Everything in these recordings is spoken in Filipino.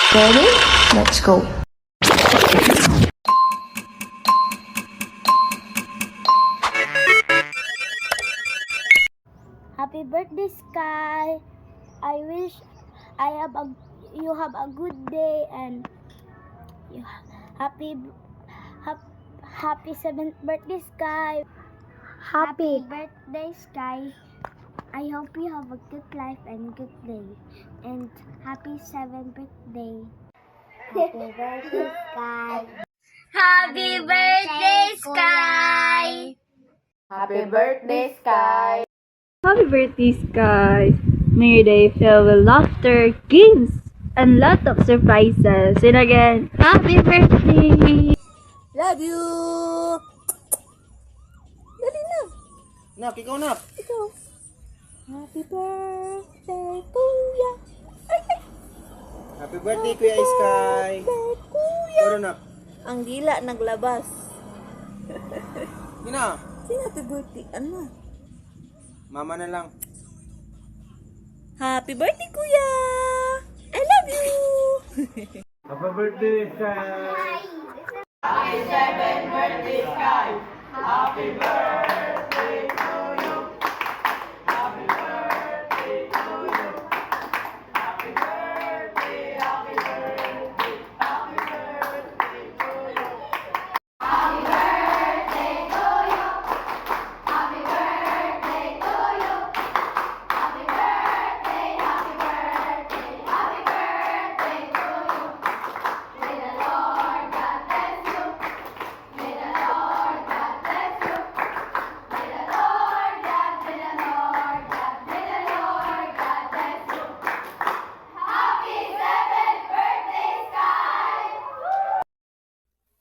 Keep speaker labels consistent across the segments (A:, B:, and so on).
A: Ready? Let's go.
B: Happy birthday, Sky. I wish you have a good day and you happy hap- happy 7th birthday, Sky. Happy birthday, Sky. I hope you have a good life and good day. And happy 7th birthday. Happy birthday, Sky. Happy birthday, Sky.
C: Happy birthday, Sky!
D: Happy birthday, Sky! May your day filled with laughter, games, and lot of surprises. And again, happy birthday!
C: Love you! Dali na! Nak, ikaw nak! Ikaw! Happy birthday, Kuya! Happy birthday, Kuya Sky! Kuya! Pero nak! Ang dila naglabas. Gina! Sino happy birthday? Ano? Mama na lang. Happy birthday, Kuya! I love you!
E: Happy birthday, Sky!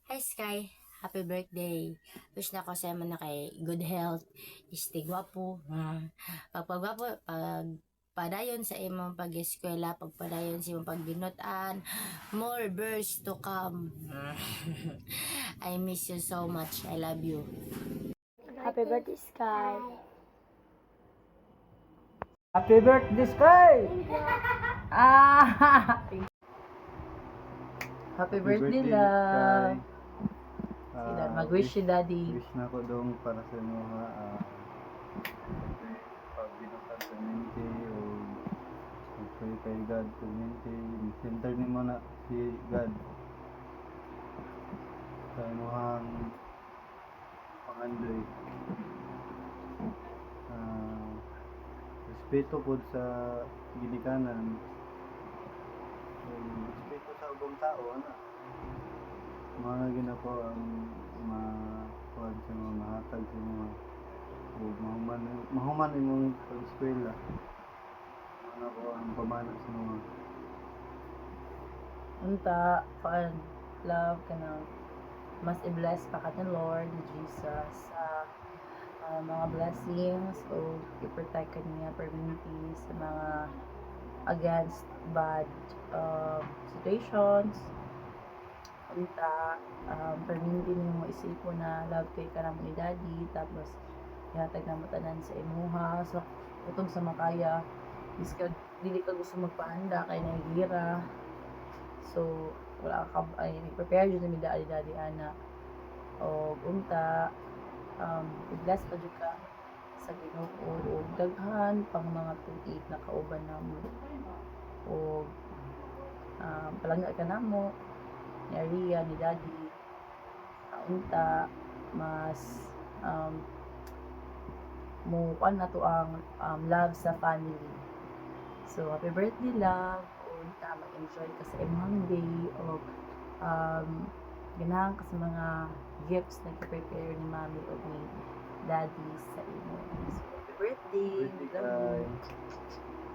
F: Hi Sky, happy birthday. Wish na ko sa mo na kay good health, stay gwapo. Pagpagwapo, padayon sa imong pag-eskwela, pagpadayon sa imong pagbinutan, more birds to come. I miss you so much. I love you.
B: Happy birthday, Sky.
E: Happy birthday, Sky!
D: Happy birthday, love! Mag-wish si Daddy.
E: Wish na ko dong para sa inyo pag binukad community o pag-pray kay God community. Center ni mo na si God sa imuhang pangandoy. Respeto po sa ginikanan. Respeto sa ubang tao, ano? Mga ginapo ang makuhan sa mga mahatag sa mga mahuman imong pag-eskwela. Ano po ang pamana sa mga
D: Unta, love ka na. Mas i-bless pa ka ng Lord, ni Jesus, sa mga blessings o i-protect ka niya permanently sa mga against bad situations. Unta, permanently mo isipo na love kay ka naman ni Daddy, tapos ihatag na matanan sa imuha. So, utong sa makaya, dili ka gusto magpahanda kay nahigira. So, wala ka prepare jud ni Daddy ana. O unta, i-bless pa jud ka sa Ginoo o daghan pang mga tuig na kauban namo. O palangga ka namo ni Aria, ni Daddy. Unta mas mo kuan na to ang love sa family. So, happy birthday, love. Unta mag-enjoy ka sa imong day o ganahan ka sa mga gifts na prepare ni Mommy o ni Daddy sa imo. So, happy birthday.
E: birthday,
D: Love
E: Sky.
D: you.